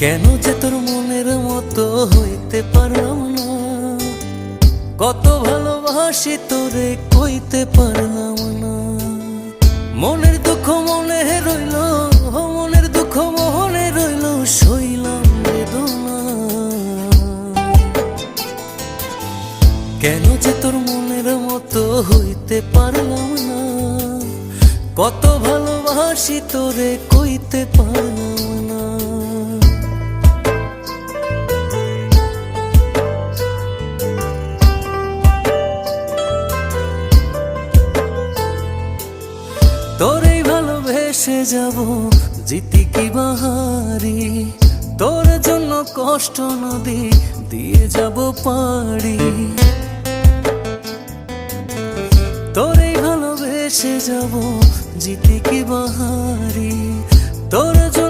কেন যে তোর মনের মতো হইতে পারলাম না, কত ভালোবাসি তোরে কইতে পারলাম না। মনের দুঃখ মনে রইল, মনের দুঃখ মনে রইল, সইলাম বেদনা। কেন যে তোর মনের মতো হইতে পারলাম না, কত ভালোবাসি তোরে কইতে পারলাম না। তোরেই ভালোবেসে যাব জিতি কি বাহারি, তোর জন্য কষ্ট নদী দিয়ে যাব পাড়ি। তোরেই ভালোবেসে যাব জিতি কি বাহারি, তোর জন্য